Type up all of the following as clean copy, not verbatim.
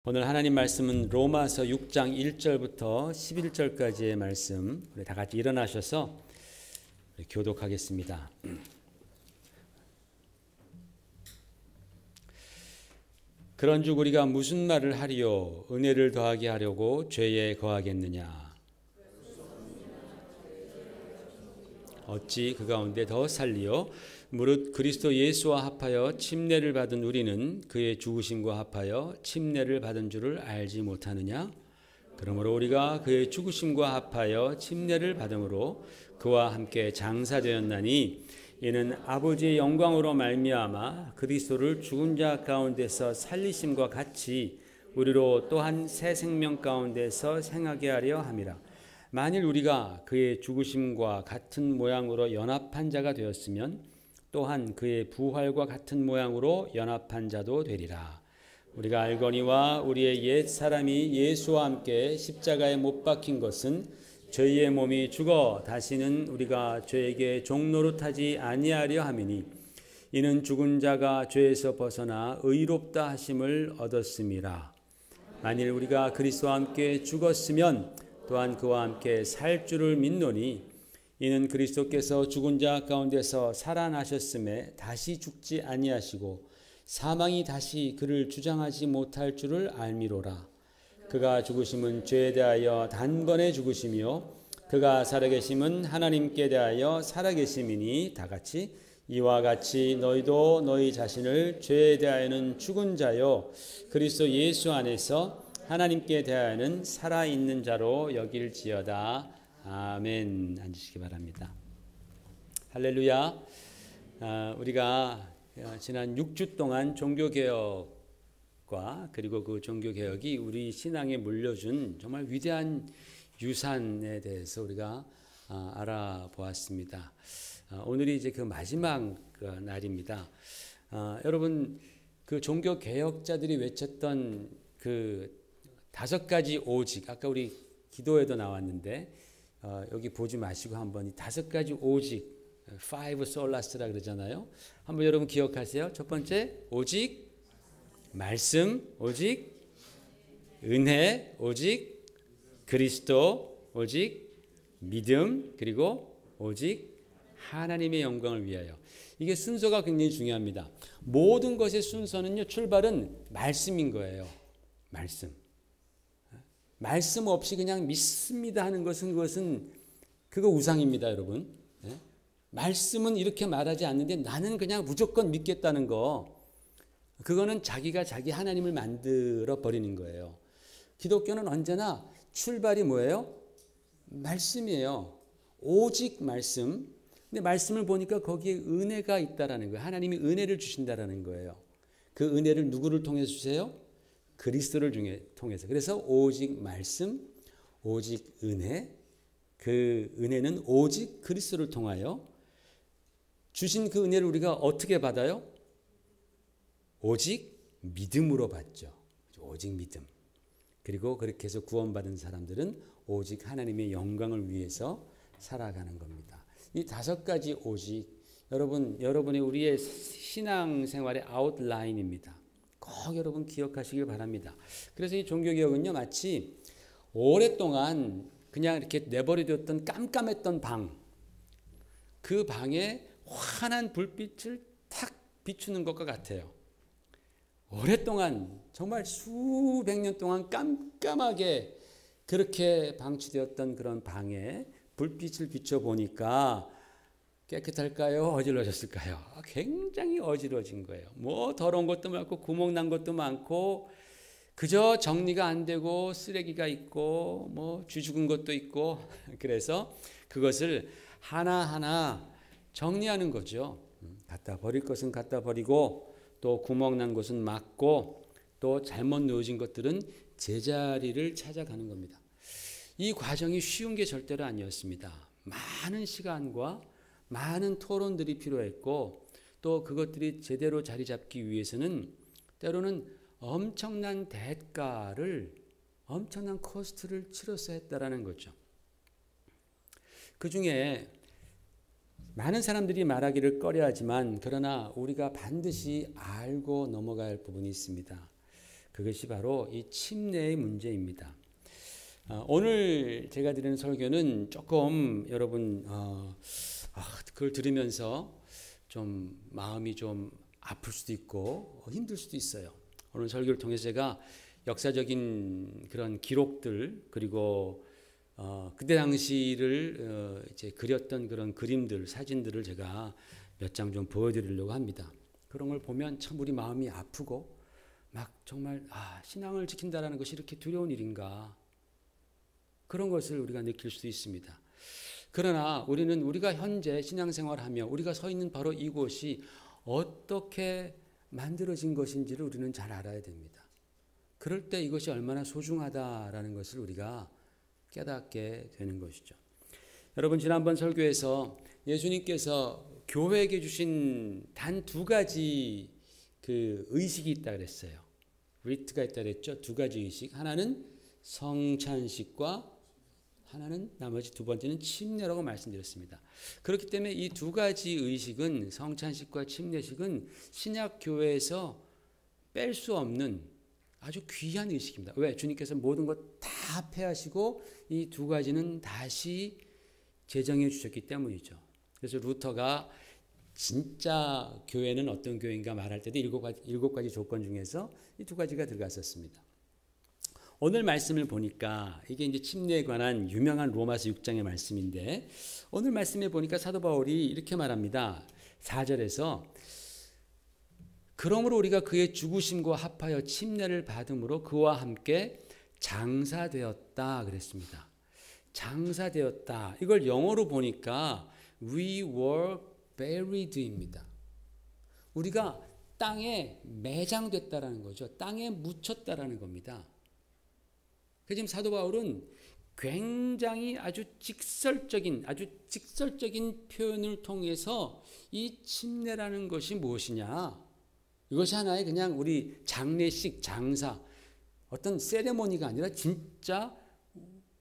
오늘 하나님 말씀은 로마서 6장 1절부터 11절까지의 말씀. 우리 다 같이 일어나셔서 교독하겠습니다. 그런즉 우리가 무슨 말을 하리요? 은혜를 더하게 하려고 죄에 거하겠느냐? 어찌 그 가운데 더 살리요? 무릇 그리스도 예수와 합하여 침례를 받은 우리는 그의 죽으심과 합하여 침례를 받은 줄을 알지 못하느냐? 그러므로 우리가 그의 죽으심과 합하여 침례를 받음으로 그와 함께 장사되었나니 이는 아버지의 영광으로 말미암아 그리스도를 죽은 자 가운데서 살리심과 같이 우리로 또한 새 생명 가운데서 생하게 하려 함이라. 만일 우리가 그의 죽으심과 같은 모양으로 연합한 자가 되었으면 또한 그의 부활과 같은 모양으로 연합한 자도 되리라. 우리가 알거니와 우리의 옛 사람이 예수와 함께 십자가에 못 박힌 것은 저희의 몸이 죽어 다시는 우리가 죄에게 종노릇하지 아니하려 함이니 이는 죽은 자가 죄에서 벗어나 의롭다 하심을 얻었음이라. 만일 우리가 그리스도와 함께 죽었으면 또한 그와 함께 살 줄을 믿노니 이는 그리스도께서 죽은 자 가운데서 살아나셨음에 다시 죽지 아니하시고 사망이 다시 그를 주장하지 못할 줄을 알미로라. 그가 죽으심은 죄에 대하여 단번에 죽으시며 그가 살아계심은 하나님께 대하여 살아계심이니 다 같이 이와 같이 너희도 너희 자신을 죄에 대하여는 죽은 자요 그리스도 예수 안에서 하나님께 대하여는 살아있는 자로 여길지어다. 아멘. 앉으시기 바랍니다. 할렐루야. 우리가 지난 6주 동안 종교개혁과 그리고 그 종교개혁이 우리 신앙에 물려준 정말 위대한 유산에 대해서 우리가 알아보았습니다. 오늘이 이제 그 마지막 날입니다. 여러분, 그 종교개혁자들이 외쳤던 그 5가지 오직, 아까 우리 기도에도 나왔는데 여기 보지 마시고 한번 이 5가지 오직, five solas라 그러잖아요. 한번 여러분 기억하세요. 첫 번째, 오직 말씀, 오직 은혜, 오직 그리스도, 오직 믿음, 그리고 오직 하나님의 영광을 위하여. 이게 순서가 굉장히 중요합니다. 모든 것의 순서는요, 출발은 말씀인 거예요. 말씀 없이 그냥 믿습니다 하는 것은 그거 우상입니다, 여러분. 네? 말씀은 이렇게 말하지 않는데 나는 그냥 무조건 믿겠다는 거, 그거는 자기가 자기 하나님을 만들어 버리는 거예요. 기독교는 언제나 출발이 뭐예요? 말씀이에요. 오직 말씀. 근데 말씀을 보니까 거기에 은혜가 있다라는 거예요. 하나님이 은혜를 주신다라는 거예요. 그 은혜를 누구를 통해서 주세요? 그리스도를 통해서. 그래서 오직 말씀, 오직 은혜, 그 은혜는 오직 그리스도를 통하여 주신 그 은혜를 우리가 어떻게 받아요? 오직 믿음으로 받죠. 오직 믿음. 그리고 그렇게 해서 구원받은 사람들은 오직 하나님의 영광을 위해서 살아가는 겁니다. 이 5가지 오직, 여러분의 우리의 신앙생활의 아웃라인입니다. 꼭 여러분 기억하시길 바랍니다. 그래서 이 종교개혁은요, 마치 오랫동안 그냥 이렇게 내버려뒀던 깜깜했던 방, 그 방에 환한 불빛을 탁 비추는 것과 같아요. 오랫동안 정말 수백 년 동안 깜깜하게 그렇게 방치되었던 그런 방에 불빛을 비춰보니까 깨끗할까요? 어지러졌을까요? 굉장히 어지러진 거예요. 뭐 더러운 것도 많고 구멍 난 것도 많고 그저 정리가 안 되고 쓰레기가 있고 뭐 쥐 죽은 것도 있고 그래서 그것을 하나하나 정리하는 거죠. 갖다 버릴 것은 갖다 버리고 또 구멍 난 곳은 막고 또 잘못 놓여진 것들은 제자리를 찾아가는 겁니다. 이 과정이 쉬운 게 절대로 아니었습니다. 많은 시간과 많은 토론들이 필요했고 또 그것들이 제대로 자리 잡기 위해서는 때로는 엄청난 코스트를 치렀어야 했다라는 거죠. 그 중에 많은 사람들이 말하기를 꺼려하지만 그러나 우리가 반드시 알고 넘어갈 부분이 있습니다. 그것이 바로 이 침례의 문제입니다. 오늘 제가 드리는 설교는 조금 여러분 그걸 들으면서 좀 마음이 좀 아플 수도 있고 힘들 수도 있어요. 오늘 설교를 통해서 제가 역사적인 그런 기록들 그리고 그때 당시를 이제 그렸던 그런 그림들, 사진들을 제가 몇 장 좀 보여드리려고 합니다. 그런 걸 보면 참 우리 마음이 아프고 막 정말 신앙을 지킨다라는 것이 이렇게 두려운 일인가 그런 것을 우리가 느낄 수도 있습니다. 그러나 우리가 현재 신앙생활하며 우리가 서 있는 바로 이곳이 어떻게 만들어진 것인지를 우리는 잘 알아야 됩니다. 그럴 때 이것이 얼마나 소중하다라는 것을 우리가 깨닫게 되는 것이죠. 여러분 지난번 설교에서 예수님께서 교회에게 주신 단 2가지 그 의식이 있다 그랬어요. 리트가 있다 그랬죠. 2가지 의식. 하나는 성찬식과 하나는 나머지 2번째는 침례라고 말씀드렸습니다. 그렇기 때문에 이 2가지 의식은 성찬식과 침례식은 신약 교회에서 뺄 수 없는 아주 귀한 의식입니다. 왜? 주님께서 모든 것 다 합해하시고 이 2가지는 다시 제정해 주셨기 때문이죠. 그래서 루터가 진짜 교회는 어떤 교회인가 말할 때도 7가지 조건 중에서 이 2가지가 들어갔었습니다. 오늘 말씀을 보니까 이게 이제 침례에 관한 유명한 로마서 6장의 말씀인데 오늘 말씀에 보니까 사도 바울이 이렇게 말합니다. 4절에서 그러므로 우리가 그의 죽으심과 합하여 침례를 받음으로 그와 함께 장사되었다 그랬습니다. 장사되었다. 이걸 영어로 보니까 we were buried입니다. 우리가 땅에 매장됐다라는 거죠. 땅에 묻혔다라는 겁니다. 그래서 지금 사도 바울은 굉장히 아주 직설적인 표현을 통해서 이 침례라는 것이 무엇이냐? 이것이 하나의 그냥 우리 장례식, 장사, 어떤 세레모니가 아니라 진짜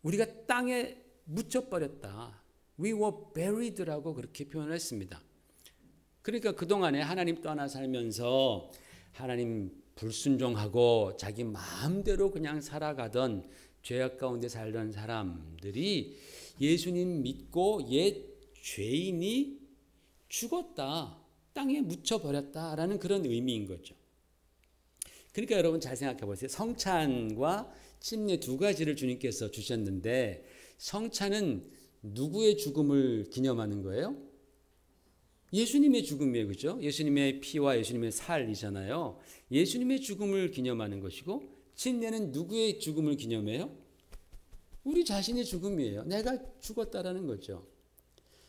우리가 땅에 묻혀버렸다. We were buried라고 그렇게 표현을 했습니다. 그러니까 그동안에 하나님 떠나 살면서 하나님 불순종하고 자기 마음대로 그냥 살아가던 죄악 가운데 살던 사람들이 예수님 믿고 옛 죄인이 죽었다. 땅에 묻혀버렸다라는 그런 의미인 거죠. 그러니까 여러분 잘 생각해 보세요. 성찬과 침례 2가지를 주님께서 주셨는데 성찬은 누구의 죽음을 기념하는 거예요? 예수님의 죽음이에요. 그죠? 예수님의 피와 예수님의 살이잖아요. 예수님의 죽음을 기념하는 것이고 침례는 누구의 죽음을 기념해요? 우리 자신의 죽음이에요. 내가 죽었다라는 거죠.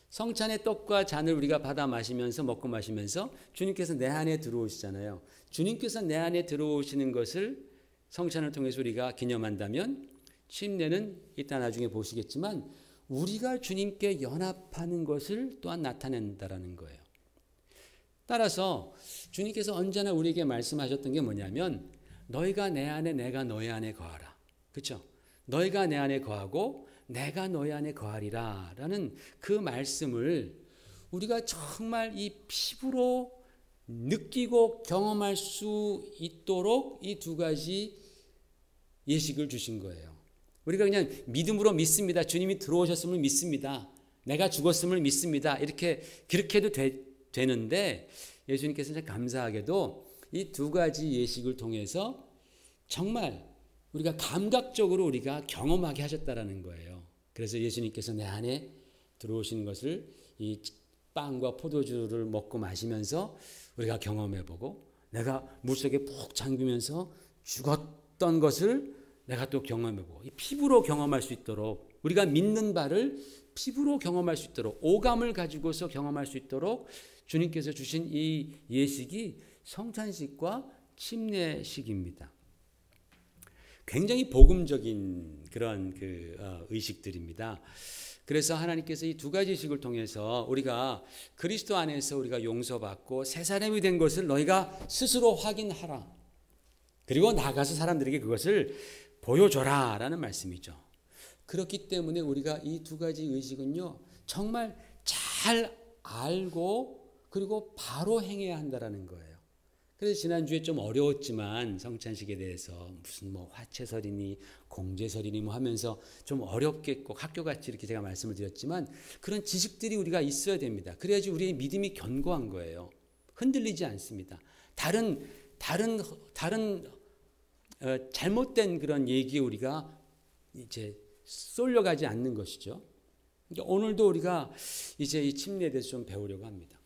성찬의 떡과 잔을 우리가 받아 마시면서 먹고 마시면서 주님께서 내 안에 들어오시잖아요. 주님께서 내 안에 들어오시는 것을 성찬을 통해서 우리가 기념한다면 침례는 이따 나중에 보시겠지만 우리가 주님께 연합하는 것을 또한 나타낸다라는 거예요. 따라서 주님께서 언제나 우리에게 말씀하셨던 게 뭐냐면 너희가 내 안에 내가 너희 안에 거하라. 그렇죠? 너희가 내 안에 거하고 내가 너희 안에 거하리라 라는 그 말씀을 우리가 정말 이 피부로 느끼고 경험할 수 있도록 이 2가지 예식을 주신 거예요. 우리가 그냥 믿음으로 믿습니다. 주님이 들어오셨음을 믿습니다. 내가 죽었음을 믿습니다. 그렇게 해도 되는데 예수님께서는 감사하게도 이 2가지 예식을 통해서 정말 우리가 감각적으로 우리가 경험하게 하셨다라는 거예요. 그래서 예수님께서 내 안에 들어오시는 것을 이 빵과 포도주를 먹고 마시면서 우리가 경험해보고 내가 물속에 푹 잠기면서 죽었던 것을 내가 또 경험해보고 이 피부로 경험할 수 있도록 우리가 믿는 바를 피부로 경험할 수 있도록 오감을 가지고서 경험할 수 있도록 주님께서 주신 이 예식이 성찬식과 침례식입니다. 굉장히 복음적인 그런 의식들입니다. 그래서 하나님께서 이 2가지 식을 통해서 우리가 그리스도 안에서 우리가 용서받고 새 사람이 된 것을 너희가 스스로 확인하라. 그리고 나가서 사람들에게 그것을 보여줘라 라는 말씀이죠. 그렇기 때문에 우리가 이 2가지 의식은요 정말 잘 알고 그리고 바로 행해야 한다라는 거예요. 그래서 지난주에 좀 어려웠지만 성찬식에 대해서 무슨 뭐 화채설이니 공제설이니 뭐 하면서 좀 어렵게 꼭 학교같이 이렇게 제가 말씀을 드렸지만 그런 지식들이 우리가 있어야 됩니다. 그래야지 우리의 믿음이 견고한 거예요. 흔들리지 않습니다. 다른 잘못된 그런 얘기에 우리가 이제 쏠려가지 않는 것이죠. 그러니까 오늘도 우리가 이제 이 침례에 대해서 좀 배우려고 합니다.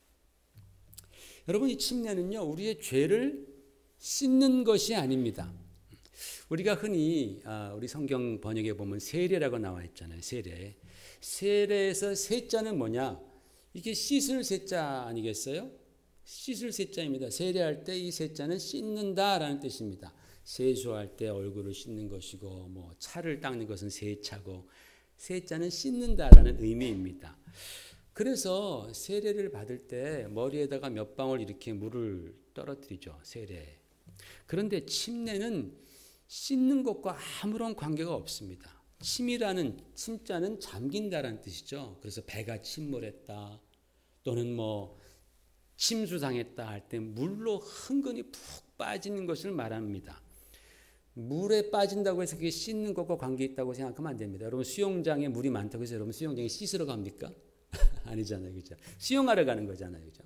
여러분, 이 침례는요, 우리의 죄를 씻는 것이 아닙니다. 우리가 흔히 우리 성경 번역에 보면 세례라고 나와 있잖아요. 세례. 세례에서 세자는 뭐냐? 이게 씻을 세자 아니겠어요? 씻을 세자입니다. 세례할 때 이 세자는 씻는다라는 뜻입니다. 세수할 때 얼굴을 씻는 것이고, 뭐 차를 닦는 것은 세차고, 세자는 씻는다라는 의미입니다. 그래서 세례를 받을 때 머리에다가 몇 방울 이렇게 물을 떨어뜨리죠. 세례. 그런데 침례는 씻는 것과 아무런 관계가 없습니다. 침이라는 침자는 잠긴다라는 뜻이죠. 그래서 배가 침몰했다 또는 뭐 침수당했다 할 때 물로 흥건히 푹 빠지는 것을 말합니다. 물에 빠진다고 해서 그게 씻는 것과 관계 있다고 생각하면 안 됩니다. 여러분 수영장에 물이 많다고 해서 여러분 수영장에 씻으러 갑니까? 아니잖아요. 그죠? 수영하러 가는 거잖아요. 그죠?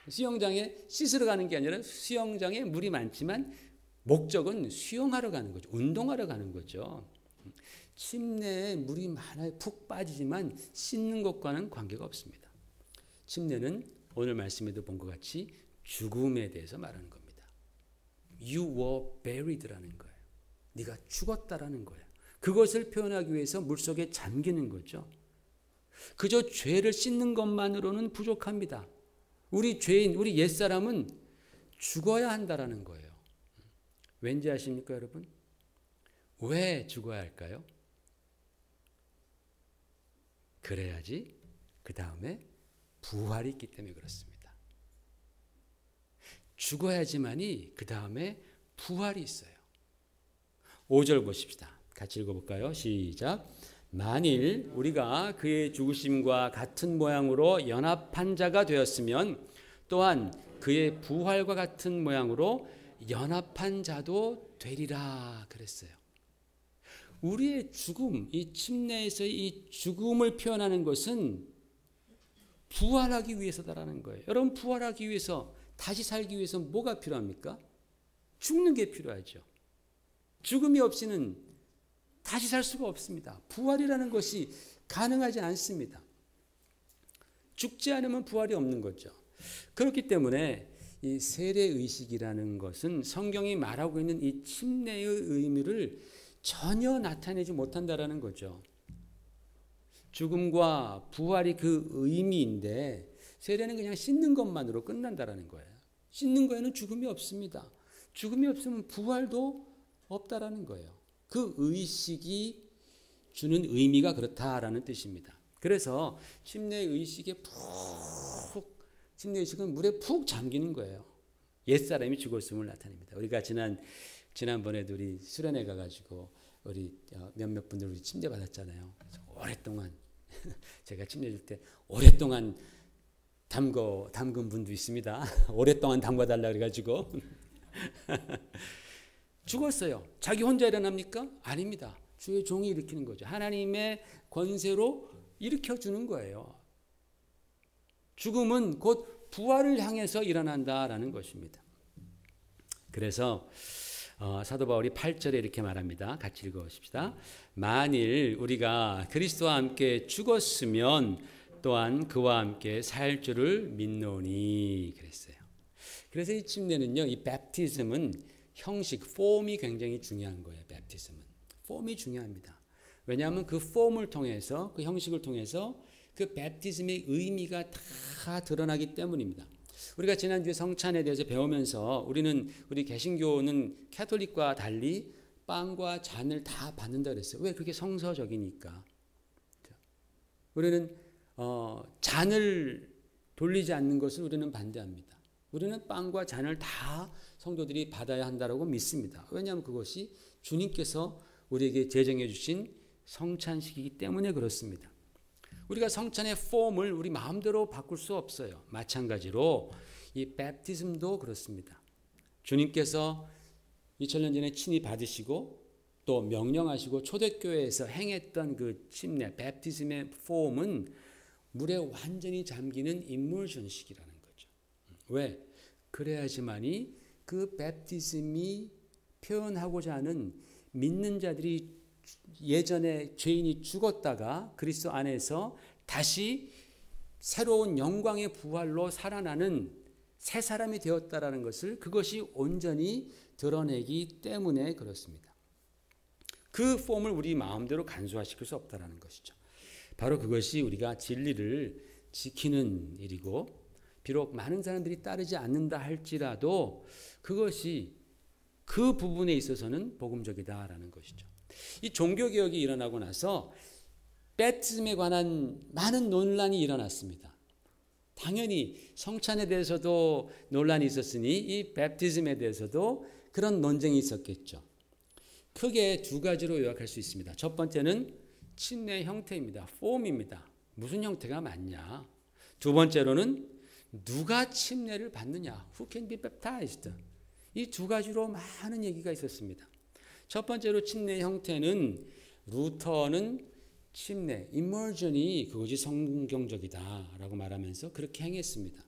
수영장에 씻으러 가는 게 아니라 수영장에 물이 많지만 목적은 수영하러 가는 거죠. 운동하러 가는 거죠. 침례에 물이 많아요. 푹 빠지지만 씻는 것과는 관계가 없습니다. 침례는 오늘 말씀에도 본 것 같이 죽음에 대해서 말하는 겁니다. You were buried라는 거예요. 네가 죽었다라는 거예요. 그것을 표현하기 위해서 물속에 잠기는 거죠. 그저 죄를 씻는 것만으로는 부족합니다. 우리 죄인, 우리 옛사람은 죽어야 한다라는 거예요. 왠지 아십니까, 여러분? 왜 죽어야 할까요? 그래야지 그 다음에 부활이 있기 때문에 그렇습니다. 죽어야지만이 그 다음에 부활이 있어요. 5절 보십시다. 같이 읽어볼까요? 시작. 만일 우리가 그의 죽으심과 같은 모양으로 연합한 자가 되었으면 또한 그의 부활과 같은 모양으로 연합한 자도 되리라 그랬어요. 우리의 죽음, 이 침례에서의 이 죽음을 표현하는 것은 부활하기 위해서다라는 거예요. 여러분 부활하기 위해서 다시 살기 위해서 뭐가 필요합니까? 죽는 게 필요하죠. 죽음이 없이는 다시 살 수가 없습니다. 부활이라는 것이 가능하지 않습니다. 죽지 않으면 부활이 없는 거죠. 그렇기 때문에 이 세례의식이라는 것은 성경이 말하고 있는 이 침례의 의미를 전혀 나타내지 못한다라는 거죠. 죽음과 부활이 그 의미인데 세례는 그냥 씻는 것만으로 끝난다라는 거예요. 씻는 거에는 죽음이 없습니다. 죽음이 없으면 부활도 없다라는 거예요. 그 의식이 주는 의미가 그렇다라는 뜻입니다. 그래서 침례의 의식에 침례의 의식은 물에 푹 잠기는 거예요. 옛사람이 죽었음을 나타냅니다. 우리가 지난번에도 우리 수련회 가가지고 우리 몇몇 분들 우리 침례 받았잖아요. 오랫동안 제가 침례 줄 때 오랫동안 담근 분도 있습니다. 오랫동안 담궈달라 그래가지고 죽었어요. 자기 혼자 일어납니까? 아닙니다. 주의 종이 일으키는 거죠. 하나님의 권세로 일으켜주는 거예요. 죽음은 곧 부활을 향해서 일어난다라는 것입니다. 그래서 사도 바울이 8절에 이렇게 말합니다. 같이 읽어보십시다. 만일 우리가 그리스도와 함께 죽었으면 또한 그와 함께 살 줄을 믿노니 그랬어요. 그래서 이 침례는요, 이 베프티즘은 형식, 폼이 굉장히 중요한 거예요. 베프티즘은 폼이 중요합니다. 왜냐하면 그 폼을 통해서, 그 형식을 통해서 그 베프티즘의 의미가 다 드러나기 때문입니다. 우리가 지난주에 성찬에 대해서 배우면서 우리 개신교는 캐톨릭과 달리 빵과 잔을 다 받는다 그랬어요. 왜? 그게 성서적이니까. 우리는 잔을 돌리지 않는 것을 우리는 반대합니다. 우리는 빵과 잔을 다 성도들이 받아야 한다고 믿습니다. 왜냐하면 그것이 주님께서 우리에게 제정해 주신 성찬식이기 때문에 그렇습니다. 우리가 성찬의 폼을 우리 마음대로 바꿀 수 없어요. 마찬가지로 이 베프티즘도 그렇습니다. 주님께서 2000년 전에 친히 받으시고 또 명령하시고 초대교회에서 행했던 그 침례, 베프티즘의 폼은 물에 완전히 잠기는 임물전식이라는 거죠. 왜? 그래야지만이 그 베프티즘이 표현하고자 하는 믿는 자들이 예전에 죄인이 죽었다가 그리스도 안에서 다시 새로운 영광의 부활로 살아나는 새 사람이 되었다라는 것을 그것이 온전히 드러내기 때문에 그렇습니다. 그 폼을 우리 마음대로 간소화시킬 수 없다라는 것이죠. 바로 그것이 우리가 진리를 지키는 일이고 비록 많은 사람들이 따르지 않는다 할지라도 그것이 그 부분에 있어서는 복음적이다라는 것이죠. 이 종교개혁이 일어나고 나서 베프티즘에 관한 많은 논란이 일어났습니다. 당연히 성찬에 대해서도 논란이 있었으니 이 베프티즘에 대해서도 그런 논쟁이 있었겠죠. 크게 두 가지로 요약할 수 있습니다. 첫 번째는 침례 형태입니다. 폼입니다. 무슨 형태가 맞냐. 두 번째로는 누가 침례를 받느냐. Who can be baptized? 이 두 가지로 많은 얘기가 있었습니다. 첫 번째로 침례 형태는 루터는 침례, immersion이 그것이 성경적이다라고 말하면서 그렇게 행했습니다.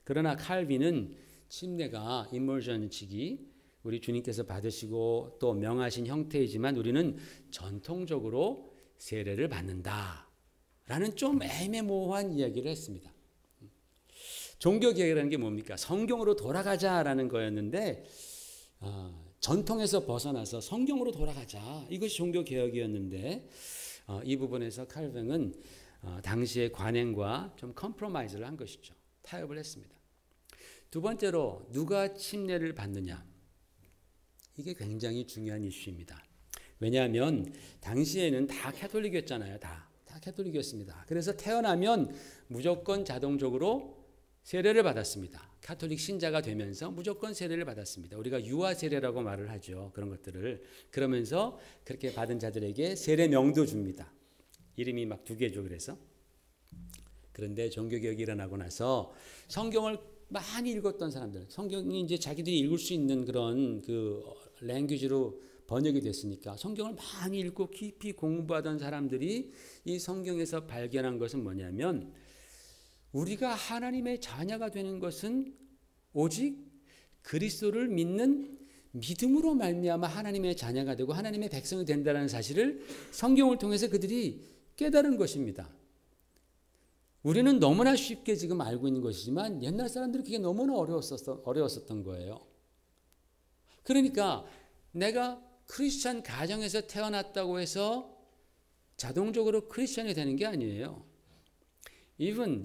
그러나 칼빈은 침례가 immersion식이 우리 주님께서 받으시고 또 명하신 형태이지만 우리는 전통적으로 세례를 받는다라는 좀 애매모호한 이야기를 했습니다. 종교개혁이라는 게 뭡니까? 성경으로 돌아가자라는 거였는데 전통에서 벗어나서 성경으로 돌아가자. 이것이 종교개혁이었는데 이 부분에서 칼뱅은 당시의 관행과 좀 컴프로마이즈를 한 것이죠. 타협을 했습니다. 두 번째로 누가 침례를 받느냐. 이게 굉장히 중요한 이슈입니다. 왜냐하면 당시에는 다 캐톨릭이었잖아요. 다 캐톨릭이었습니다. 그래서 태어나면 무조건 자동적으로 세례를 받았습니다. 가톨릭 신자가 되면서 무조건 세례를 받았습니다. 우리가 유아 세례라고 말을 하죠. 그런 것들을. 그러면서 그렇게 받은 자들에게 세례명도 줍니다. 이름이 막 두 개죠. 그래서. 그런데 종교개혁이 일어나고 나서 성경을 많이 읽었던 사람들, 성경이 이제 자기들이 읽을 수 있는 그런 그 랭귀지로 번역이 됐으니까 성경을 많이 읽고 깊이 공부하던 사람들이 이 성경에서 발견한 것은 뭐냐면 우리가 하나님의 자녀가 되는 것은 오직 그리스도를 믿는 믿음으로 말미암아 하나님의 자녀가 되고 하나님의 백성이 된다는 사실을 성경을 통해서 그들이 깨달은 것입니다. 우리는 너무나 쉽게 지금 알고 있는 것이지만 옛날 사람들은 그게 너무나 어려웠었던 거예요. 그러니까 내가 크리스찬 가정에서 태어났다고 해서 자동적으로 크리스찬이 되는 게 아니에요.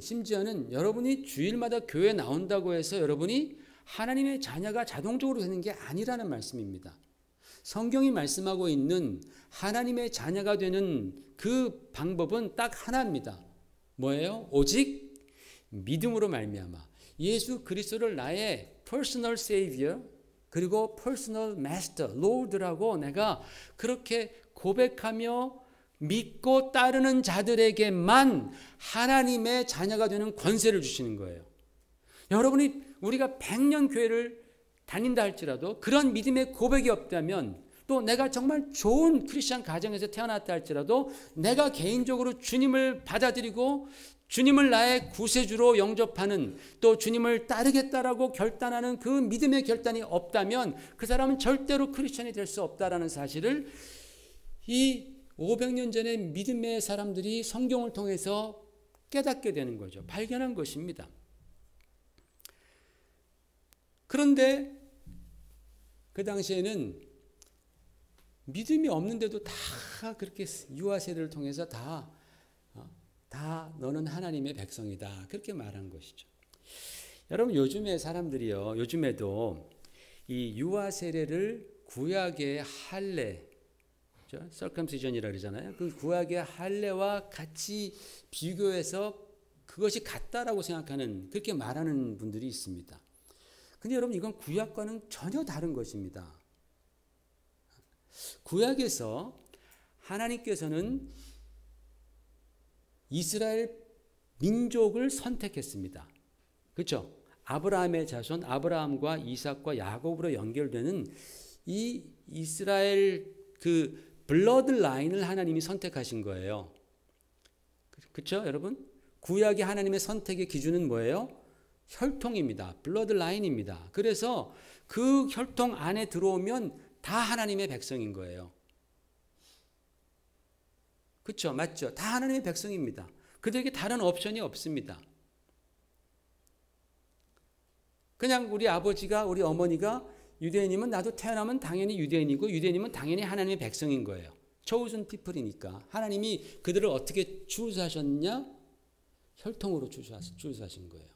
심지어는 여러분이 주일마다 교회 나온다고 해서 여러분이 하나님의 자녀가 자동적으로 되는 게 아니라는 말씀입니다. 성경이 말씀하고 있는 하나님의 자녀가 되는 그 방법은 딱 하나입니다. 뭐예요? 오직 믿음으로 말미암아 예수 그리스도를 나의 personal savior 그리고 personal master, lord라고 내가 그렇게 고백하며 믿고 따르는 자들에게만 하나님의 자녀가 되는 권세를 주시는 거예요. 여러분이 우리가 100년 교회를 다닌다 할지라도 그런 믿음의 고백이 없다면 또 내가 정말 좋은 크리스찬 가정에서 태어났다 할지라도 내가 개인적으로 주님을 받아들이고 주님을 나의 구세주로 영접하는 또 주님을 따르겠다라고 결단하는 그 믿음의 결단이 없다면 그 사람은 절대로 크리스찬이 될 수 없다라는 사실을 이 500년 전의 믿음의 사람들이 성경을 통해서 깨닫게 되는 거죠. 발견한 것입니다. 그런데 그 당시에는 믿음이 없는데도 다 그렇게 유아 세례를 통해서 다 너는 하나님의 백성이다. 그렇게 말한 것이죠. 여러분 요즘에 사람들이요. 요즘에도 이 유아 세례를 구약의 할례, circumcision이라고 그러잖아요. 그 구약의 할례와 같이 비교해서 그것이 같다라고 생각하는 그렇게 말하는 분들이 있습니다. 근데 여러분 이건 구약과는 전혀 다른 것입니다. 구약에서 하나님께서는 이스라엘 민족을 선택했습니다. 그렇죠? 아브라함의 자손, 아브라함과 이삭과 야곱으로 연결되는 이 이스라엘 그 블러드 라인을 하나님이 선택하신 거예요. 그렇죠, 여러분? 구약의 하나님의 선택의 기준은 뭐예요? 혈통입니다. 블러드 라인입니다. 그래서 그 혈통 안에 들어오면 다 하나님의 백성인 거예요. 그렇죠? 맞죠? 다 하나님의 백성입니다. 그들에게 다른 옵션이 없습니다. 그냥 우리 아버지가, 우리 어머니가 유대인이면 나도 태어나면 당연히 유대인이고 유대인이면 당연히 하나님의 백성인 거예요. chosen people이니까. 하나님이 그들을 어떻게 추수하셨냐? 혈통으로 추수하신 거예요.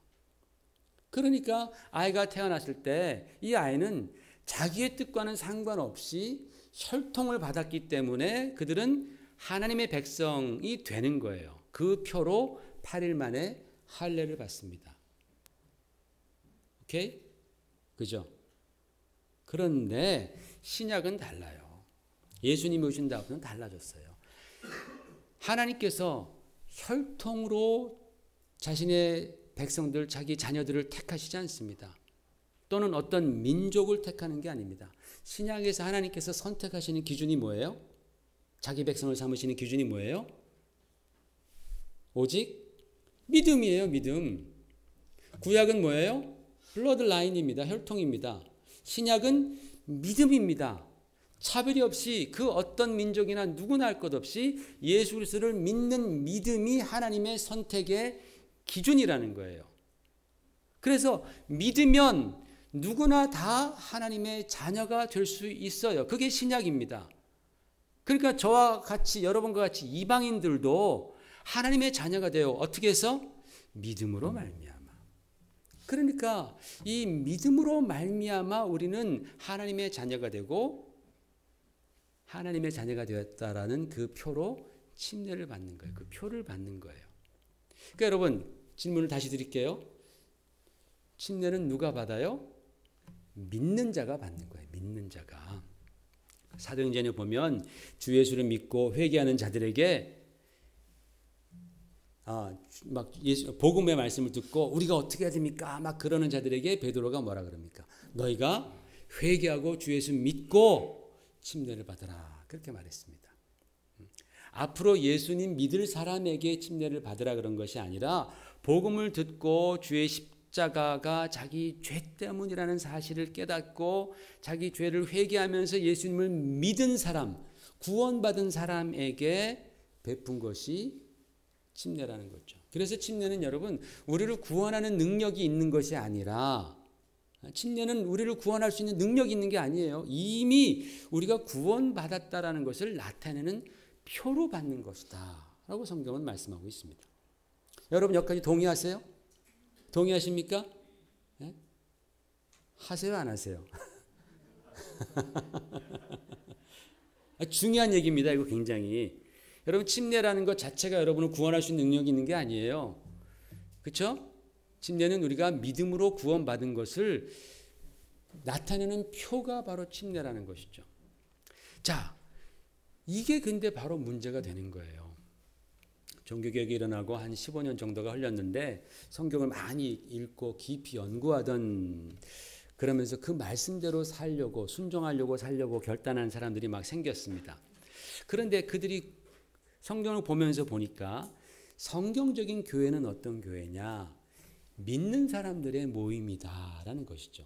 그러니까 아이가 태어났을 때 이 아이는 자기의 뜻과는 상관없이 혈통을 받았기 때문에 그들은 하나님의 백성이 되는 거예요. 그 표로 8일 만에 할례를 받습니다. 오케이? 그죠? 그런데 신약은 달라요. 예수님이 오신 다음부터는 달라졌어요. 하나님께서 혈통으로 자신의 백성들, 자기 자녀들을 택하시지 않습니다. 또는 어떤 민족을 택하는 게 아닙니다. 신약에서 하나님께서 선택하시는 기준이 뭐예요? 자기 백성을 삼으시는 기준이 뭐예요? 오직 믿음이에요, 믿음. 구약은 뭐예요? 블러드 라인입니다. 혈통입니다. 신약은 믿음입니다. 차별이 없이 그 어떤 민족이나 누구나 할 것 없이 예수 그리스도를 믿는 믿음이 하나님의 선택의 기준이라는 거예요. 그래서 믿으면 누구나 다 하나님의 자녀가 될 수 있어요. 그게 신약입니다. 그러니까 저와 같이, 여러분과 같이 이방인들도 하나님의 자녀가 돼요. 어떻게 해서? 믿음으로 말미암아. 그러니까 이 믿음으로 말미암아 우리는 하나님의 자녀가 되고 하나님의 자녀가 되었다라는 그 표로 침례를 받는 거예요. 그 표를 받는 거예요. 그러니까 여러분, 질문을 다시 드릴게요. 침례는 누가 받아요? 믿는 자가 받는 거예요. 믿는 자가. 사도행전에 보면 주 예수를 믿고 회개하는 자들에게 막 복음의 말씀을 듣고 우리가 어떻게 해야 됩니까? 막 그러는 자들에게 베드로가 뭐라 그럽니까? 너희가 회개하고 주 예수 믿고 침례를 받으라. 그렇게 말했습니다. 앞으로 예수님 믿을 사람에게 침례를 받으라 그런 것이 아니라 복음을 듣고 주의 십자가가 자기 죄 때문이라는 사실을 깨닫고 자기 죄를 회개하면서 예수님을 믿은 사람, 구원받은 사람에게 베푼 것이 침례라는 거죠. 그래서 침례는 여러분 우리를 구원하는 능력이 있는 것이 아니라 침례는 우리를 구원할 수 있는 능력이 있는 게 아니에요. 이미 우리가 구원받았다라는 것을 나타내는 표로 받는 것이다 라고 성경은 말씀하고 있습니다. 여러분 여기까지 동의하세요? 동의하십니까? 네? 하세요 안 하세요? 중요한 얘기입니다. 이거 굉장히. 여러분 침례라는 것 자체가 여러분을 구원할 수 있는 능력이 있는 게 아니에요. 그렇죠? 침례는 우리가 믿음으로 구원받은 것을 나타내는 표가 바로 침례라는 것이죠. 자, 이게 근데 바로 문제가 되는 거예요. 종교개혁이 일어나고 한 15년 정도가 흘렀는데 성경을 많이 읽고 깊이 연구하던 그러면서 그 말씀대로 살려고 순종하려고 살려고 결단한 사람들이 막 생겼습니다. 그런데 그들이 성경을 보면서 보니까 성경적인 교회는 어떤 교회냐? 믿는 사람들의 모임이다라는 것이죠.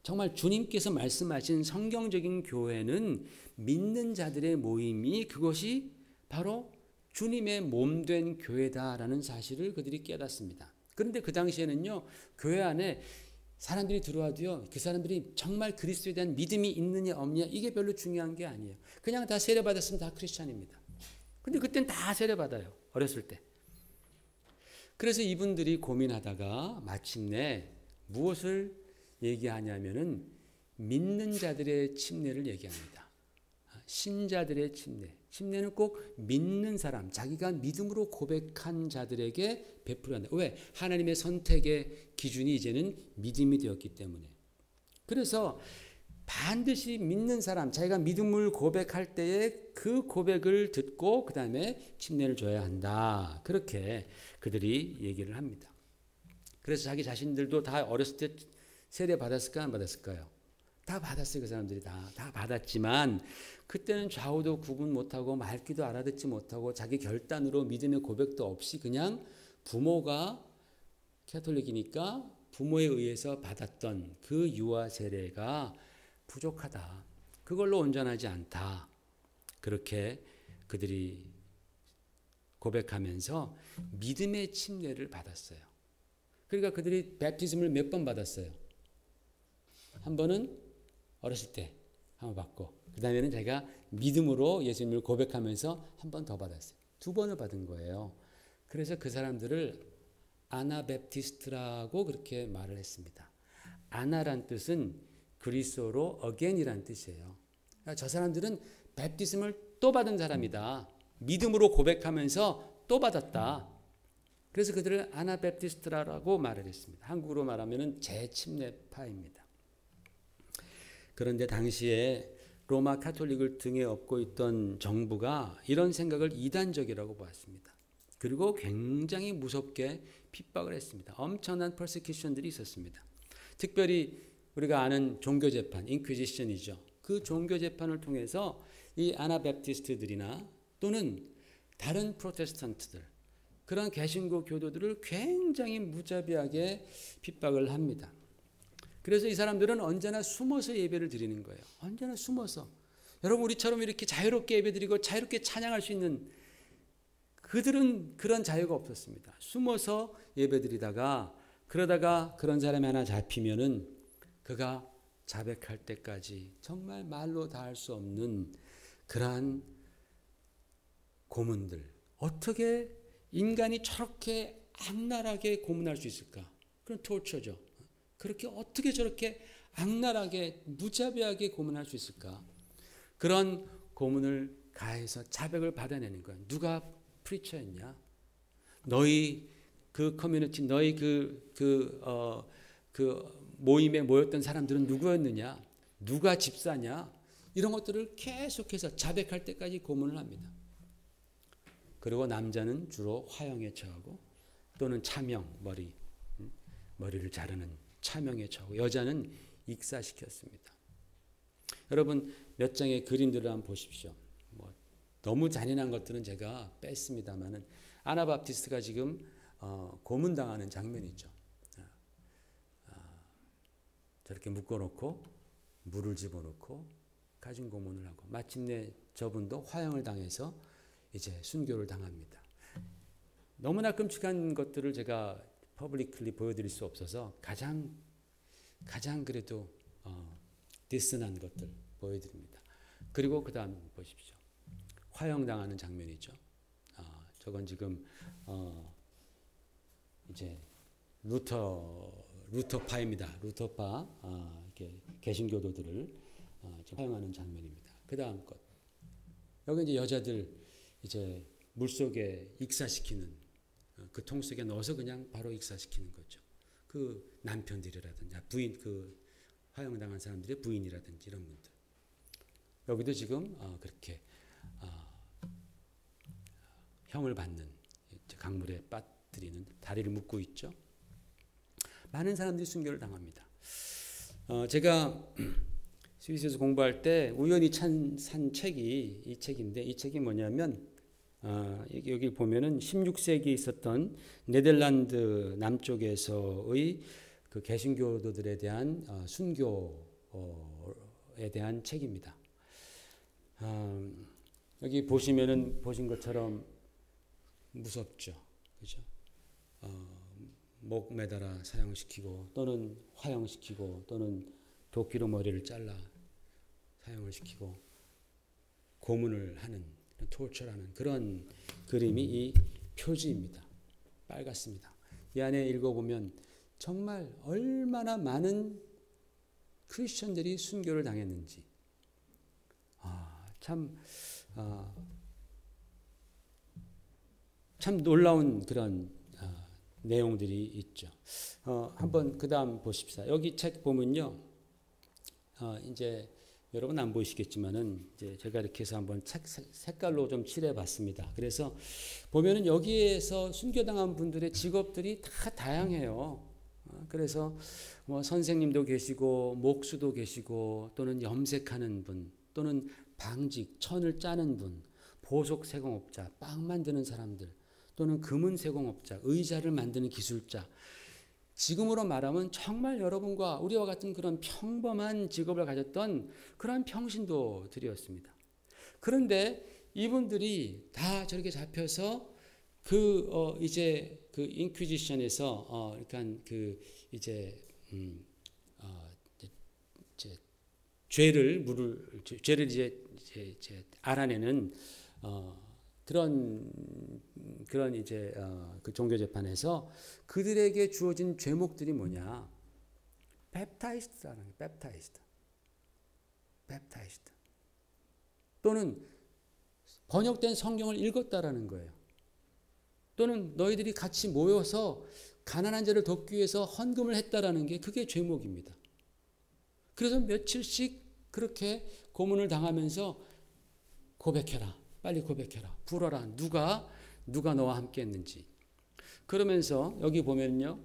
정말 주님께서 말씀하신 성경적인 교회는 믿는 자들의 모임이 그것이 바로 주님의 몸된 교회다라는 사실을 그들이 깨닫습니다. 그런데 그 당시에는요, 교회 안에 사람들이 들어와도요, 그 사람들이 정말 그리스도에 대한 믿음이 있느냐 없느냐 이게 별로 중요한 게 아니에요. 그냥 다 세례받았으면 다 크리스찬입니다. 근데 그땐 다 세례받아요. 어렸을 때. 그래서 이분들이 고민하다가 마침내 무엇을 얘기하냐면은 믿는 자들의 침례를 얘기합니다. 신자들의 침례. 침례는 꼭 믿는 사람, 자기가 믿음으로 고백한 자들에게 베풀어야 한다. 왜? 하나님의 선택의 기준이 이제는 믿음이 되었기 때문에. 그래서 반드시 믿는 사람, 자기가 믿음을 고백할 때에 그 고백을 듣고 그 다음에 침례를 줘야 한다. 그렇게 그들이 얘기를 합니다. 그래서 자기 자신들도 다 어렸을 때 세례 받았을까 안 받았을까요? 다 받았어요. 그 사람들이 다 받았지만 그때는 좌우도 구분 못하고 말귀도 알아듣지 못하고 자기 결단으로 믿음의 고백도 없이 그냥 부모가 캐톨릭이니까 부모에 의해서 받았던 그 유아 세례가 부족하다. 그걸로 온전하지 않다. 그렇게 그들이 고백하면서 믿음의 침례를 받았어요. 그러니까 그들이 베프티즘을 몇 번 받았어요. 한 번은 어렸을 때 한 번 받고 그 다음에는 제가 믿음으로 예수님을 고백하면서 한 번 더 받았어요. 2번을 받은 거예요. 그래서 그 사람들을 아나베프티스트라고 그렇게 말을 했습니다. 아나란 뜻은 그리스어로 again이란 뜻이에요. 그러니까 저 사람들은 베프티즘을 또 받은 사람이다. 믿음으로 고백하면서 또 받았다. 그래서 그들을 아나베프티스트라고 말을 했습니다. 한국으로 말하면 재침례파입니다. 그런데 당시에 로마 카톨릭을 등에 업고 있던 정부가 이런 생각을 이단적이라고 보았습니다. 그리고 굉장히 무섭게 핍박을 했습니다. 엄청난 퍼시큐션들이 있었습니다. 특별히 우리가 아는 종교재판, 인퀴지션이죠. 그 종교재판을 통해서 이 아나베프티스트들이나 또는 다른 프로테스탄트들, 그런 개신교 교도들을 굉장히 무자비하게 핍박을 합니다. 그래서 이 사람들은 언제나 숨어서 예배를 드리는 거예요. 언제나 숨어서. 여러분 우리처럼 이렇게 자유롭게 예배드리고 자유롭게 찬양할 수 있는 그들은 그런 자유가 없었습니다. 숨어서 예배드리다가 그러다가 그런 사람이 하나 잡히면은 그가 자백할 때까지 정말 말로 다 할 수 없는 그러한 고문들. 어떻게 인간이 저렇게 악랄하게 고문할 수 있을까? 그런 토처죠. 그렇게 어떻게 저렇게 악랄하게 무자비하게 고문할 수 있을까? 그런 고문을 가해서 자백을 받아내는 거야. 누가 프리처였냐? 너희 그 커뮤니티, 너희 그 모임에 모였던 사람들은 누구였느냐? 누가 집사냐? 이런 것들을 계속해서 자백할 때까지 고문을 합니다. 그리고 남자는 주로 화형에 처하고 또는 차명, 머리를 자르는 차명에 처하고 여자는 익사시켰습니다. 여러분 몇 장의 그림들을 한번 보십시오. 너무 잔인한 것들은 제가 뺐습니다만은 아나바프티스트가 지금 고문당하는 장면이죠. 저렇게 묶어놓고 물을 집어넣고 가진 고문을 하고 마침내 저분도 화형을 당해서 이제 순교를 당합니다. 너무나 끔찍한 것들을 제가 퍼블릭리 보여드릴 수 없어서 가장 그래도 디스한 것들 보여드립니다. 그리고 그 다음 보십시오. 화형당하는 장면이죠. 저건 지금 이제 루터파입니다. 루터파 이렇게 개신교도들을 화형하는 장면입니다. 그 다음 것. 여기 이제 여자들 이제 물 속에 익사시키는 그 통 속에 넣어서 그냥 바로 익사시키는 거죠. 그 남편들이라든지 부인, 그 화형당한 사람들의 부인이라든지 이런 분들. 여기도 지금 그렇게 형을 받는 강물에 빠뜨리는 다리를 묶고 있죠. 많은 사람들이 순교를 당합니다. 제가 스위스에서 공부할 때 우연히 산 책이 이 책인데 이 책이 뭐냐면 여기 보면은 16세기에 있었던 네덜란드 남쪽에서의 그 개신교도들에 대한 순교에 대한 책입니다. 여기 보시면은 보신 것처럼 무섭죠, 그죠? 목 매달아 사형시키고 또는 화형시키고 또는 도끼로 머리를 잘라 사형을 시키고 고문을 하는 토처라는 그런 그림이 이 표지입니다. 빨갛습니다. 이 안에 읽어보면 정말 얼마나 많은 크리스천들이 순교를 당했는지 참 놀라운 그런 내용들이 있죠. 한번 그 다음 보십시다. 여기 책 보면요, 이제 여러분 안 보이시겠지만은 이제 제가 이렇게 해서 한번 책 색깔로 좀 칠해봤습니다. 그래서 보면은 여기에서 순교당한 분들의 직업들이 다 다양해요. 그래서 뭐 선생님도 계시고 목수도 계시고 또는 염색하는 분 또는 방직, 천을 짜는 분, 보석 세공업자, 빵 만드는 사람들 또는 금은 세공업자, 의자를 만드는 기술자, 지금으로 말하면 정말 여러분과 우리와 같은 그런 평범한 직업을 가졌던 그런 평신도들이었습니다. 그런데 이분들이 다 저렇게 잡혀서 이제 그 인퀴지션에서 그러니까 그 이제 죄를 이제 알아내는 그런 이제 그 종교 재판에서 그들에게 주어진 죄목들이 뭐냐? 팻타이스트라는 게 팻타이스트. 또는 번역된 성경을 읽었다라는 거예요. 또는 너희들이 같이 모여서 가난한 자를 돕기 위해서 헌금을 했다라는 게 그게 죄목입니다. 그래서 며칠씩 그렇게 고문을 당하면서 고백해라. 빨리 고백해라. 불어라. 누가 너와 함께 했는지. 그러면서 여기 보면은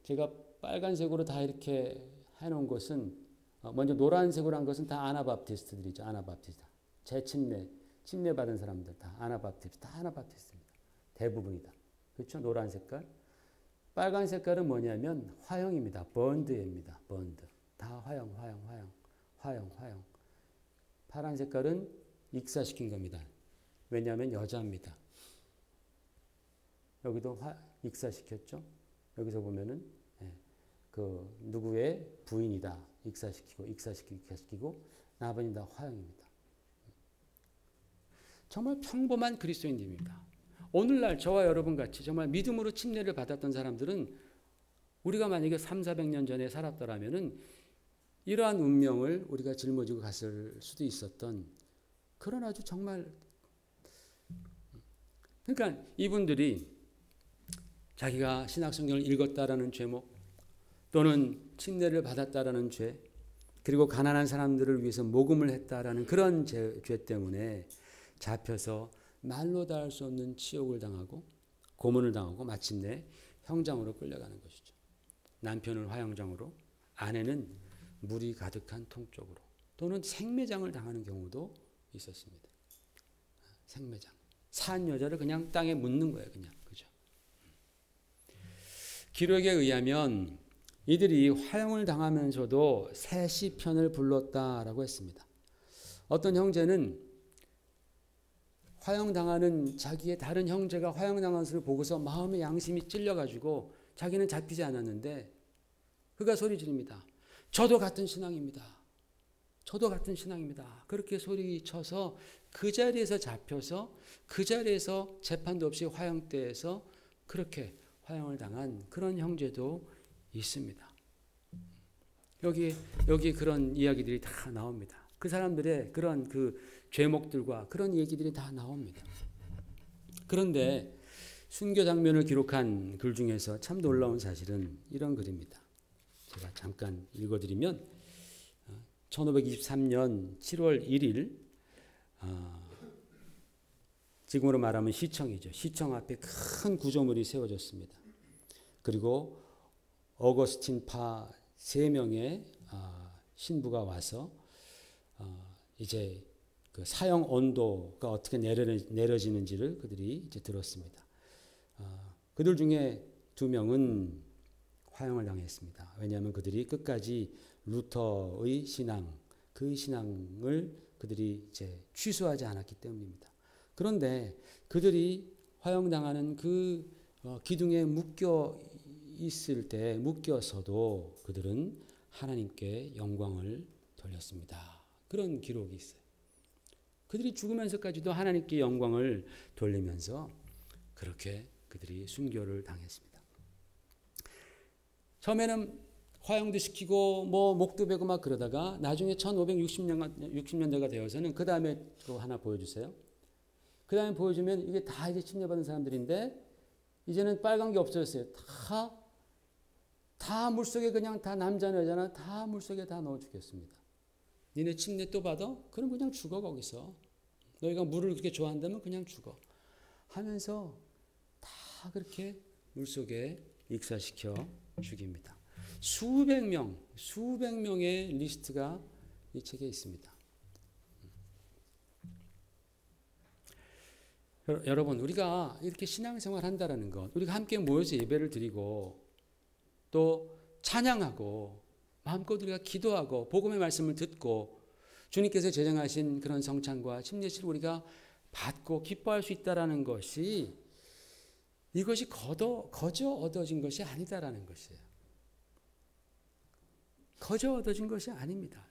제가 빨간색으로 다 이렇게 해놓은 것은 먼저 노란색으로 한 것은 다 아나바프티스트들이죠. 아나바프티스트. 침례 받은 사람들 다 아나바프티스트입니다. 대부분이다. 그렇죠? 노란 색깔. 빨간 색깔은 뭐냐면 화형입니다. 번드입니다. 번드. 다 화형. 파란 색깔은 익사시킨 겁니다. 왜냐하면 여자입니다. 여기도 익사시켰죠. 여기서 보면은 그 누구의 부인이다. 익사시키고 나번이다. 화형입니다. 정말 평범한 그리스도인입니다. 오늘날 저와 여러분 같이 정말 믿음으로 침례를 받았던 사람들은 우리가 만약에 300~400년 전에 살았더라면은 이러한 운명을 우리가 짊어지고 갔을 수도 있었던 그런 아주 정말 그러니까 이분들이 자기가 신약성경을 읽었다라는 죄목 또는 침례를 받았다라는 죄 그리고 가난한 사람들을 위해서 모금을 했다라는 그런 죄 때문에 잡혀서 말로 다 할 수 없는 치욕을 당하고 고문을 당하고 마침내 형장으로 끌려가는 것이죠. 남편은 화형장으로 아내는 물이 가득한 통 쪽으로 또는 생매장을 당하는 경우도 있었습니다. 생매장. 산 여자를 그냥 땅에 묻는 거예요. 그냥. 그죠? 기록에 의하면 이들이 화형을 당하면서도 새 시편을 불렀다라고 했습니다. 어떤 형제는 화형당하는 자기의 다른 형제가 화형당한 것을 보고서 마음의 양심이 찔려가지고 자기는 잡히지 않았는데 그가 소리 지릅니다. 저도 같은 신앙입니다. 그렇게 소리쳐서 그 자리에서 잡혀서 그 자리에서 재판도 없이 화형대에서 그렇게 화형을 당한 그런 형제도 있습니다. 여기 그런 이야기들이 다 나옵니다. 그 사람들의 그런 그 죄목들과 그런 얘기들이 다 나옵니다. 그런데 순교 장면을 기록한 글 중에서 참 놀라운 사실은 이런 글입니다. 제가 잠깐 읽어드리면 1523년 7월 1일 지금으로 말하면 시청이죠. 시청 앞에 큰 구조물이 세워졌습니다. 그리고 어거스틴 파 3명의 신부가 와서 이제 그 사형 온도가 어떻게 내려지는지를 그들이 이제 들었습니다. 그들 중에 2명은 화형을 당했습니다. 왜냐하면 그들이 끝까지 루터의 신앙, 그 신앙을 그들이 이제 취소하지 않았기 때문입니다. 그런데 그들이 화형당하는 그 기둥에 묶여서도 그들은 하나님께 영광을 돌렸습니다. 그런 기록이 있어요. 그들이 죽으면서까지도 하나님께 영광을 돌리면서 그렇게 그들이 순교를 당했습니다. 처음에는 화형도 시키고 목도 베고 막 그러다가 나중에 1560년대가 되어서는 그 다음에 그거 하나 보여주세요. 그 다음에 보여주면 이게 다 이제 침례받은 사람들인데 이제는 빨간 게 없어졌어요. 다 물속에 그냥 다 남자나 여자나 다 물속에 다 넣어 주겠습니다. 니네 침례 또 받아? 그럼 그냥 죽어 거기서. 너희가 물을 그렇게 좋아한다면 그냥 죽어. 하면서 다 그렇게 물속에 익사시켜 주기입니다. 수백 명의 리스트가 이 책에 있습니다. 여러분, 우리가 이렇게 신앙생활 한다라는 것, 우리가 함께 모여서 예배를 드리고 또 찬양하고 마음껏 우리가 기도하고 복음의 말씀을 듣고 주님께서 제정하신 그런 성찬과 침례식을 우리가 받고 기뻐할 수 있다라는 것이, 이것이 거저 얻어진 것이 아니다라는 것이에요. 거저 얻어진 것이 아닙니다.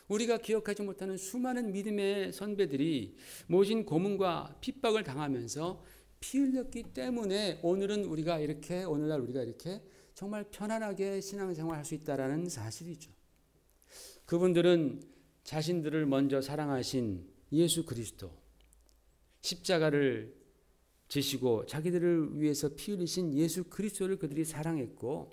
우리가 기억하지 못하는 수많은 믿음의 선배들이 모진 고문과 핍박을 당하면서 피 흘렸기 때문에 오늘날 우리가 이렇게 정말 편안하게 신앙생활할 수 있다라는 사실이죠. 그분들은 자신들을 먼저 사랑하신 예수 그리스도, 십자가를 지시고 자기들을 위해서 피 흘리신 예수 그리스도를 그들이 사랑했고,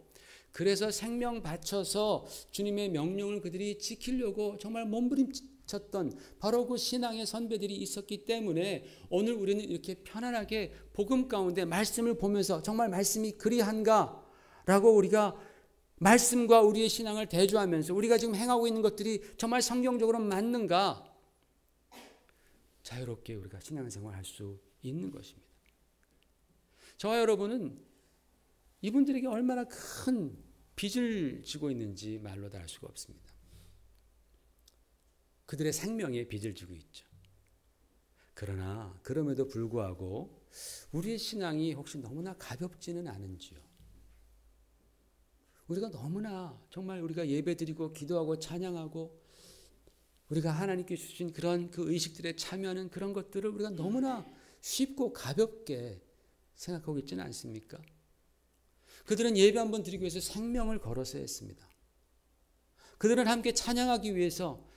그래서 생명 바쳐서 주님의 명령을 그들이 지키려고 정말 몸부림쳤던 바로 그 신앙의 선배들이 있었기 때문에 오늘 우리는 이렇게 편안하게 복음 가운데 말씀을 보면서 정말 말씀이 그리한가 라고 우리가 말씀과 우리의 신앙을 대조하면서 우리가 지금 행하고 있는 것들이 정말 성경적으로 맞는가, 자유롭게 우리가 신앙생활할 수 있는 것입니다. 저와 여러분은 이분들에게 얼마나 큰 빚을 지고 있는지 말로 다 알 수가 없습니다. 그들의 생명에 빚을 지고 있죠. 그러나 그럼에도 불구하고 우리의 신앙이 혹시 너무나 가볍지는 않은지요. 우리가 너무나 정말 우리가 예배드리고 기도하고 찬양하고 우리가 하나님께 주신 그런 그 의식들에 참여하는 그런 것들을 우리가 너무나 쉽고 가볍게 생각하고 있지는 않습니까? 그들은 예배 한번 드리기 위해서 생명을 걸어서 했습니다. 그들은 함께 찬양하기 위해서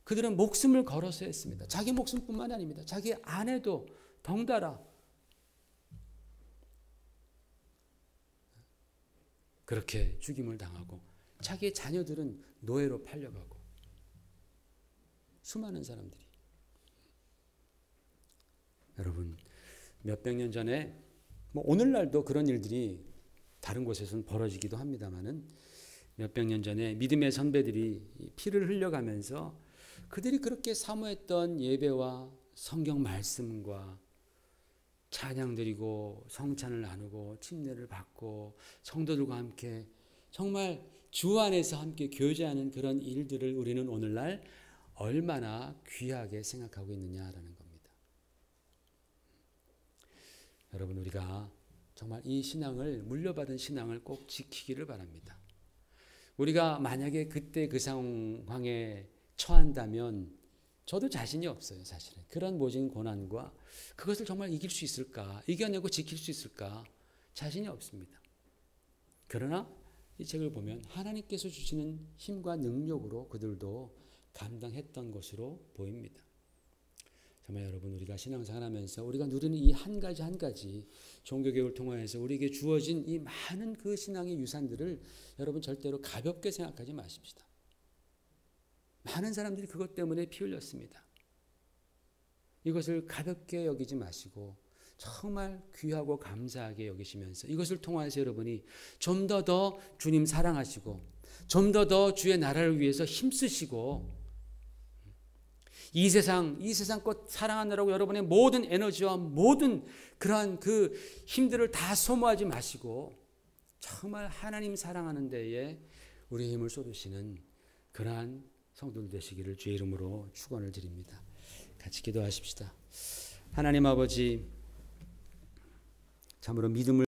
그들은 목숨을 걸어서 했습니다. 자기 목숨뿐만 아닙니다. 자기 아내도 덩달아 그렇게 죽임을 당하고 자기의 자녀들은 노예로 팔려가고 수많은 사람들이, 여러분 몇백 년 전에 오늘날도 그런 일들이 다른 곳에서는 벌어지기도 합니다마는 몇백 년 전에 믿음의 선배들이 피를 흘려가면서 그들이 그렇게 사모했던 예배와 성경 말씀과 찬양 드리고 성찬을 나누고 침례를 받고 성도들과 함께 정말 주 안에서 함께 교제하는 그런 일들을 우리는 오늘날 얼마나 귀하게 생각하고 있느냐라는 겁니다. 여러분, 우리가 정말 이 신앙을, 물려받은 신앙을 꼭 지키기를 바랍니다. 우리가 만약에 그때 그 상황에 처한다면 저도 자신이 없어요, 사실은. 그런 모진 고난과 그것을 정말 이길 수 있을까, 이겨내고 지킬 수 있을까, 자신이 없습니다. 그러나 이 책을 보면 하나님께서 주시는 힘과 능력으로 그들도 감당했던 것으로 보입니다. 정말 여러분, 우리가 신앙생활하면서 우리가 누리는 이 한 가지 종교개혁을 통하여서 우리에게 주어진 이 많은 그 신앙의 유산들을 여러분 절대로 가볍게 생각하지 마십시다. 많은 사람들이 그것 때문에 피 흘렸습니다. 이것을 가볍게 여기지 마시고 정말 귀하고 감사하게 여기시면서 이것을 통해서 여러분이 좀 더 주님 사랑하시고 좀 더 주의 나라를 위해서 힘쓰시고 이 세상 것 사랑하느라고 여러분의 모든 에너지와 모든 그러한 그 힘들을 다 소모하지 마시고 정말 하나님 사랑하는 데에 우리의 힘을 쏟으시는 그러한 성도들 되시기를 주의 이름으로 축원을 드립니다. 같이 기도하십시다. 하나님 아버지, 참으로 믿음을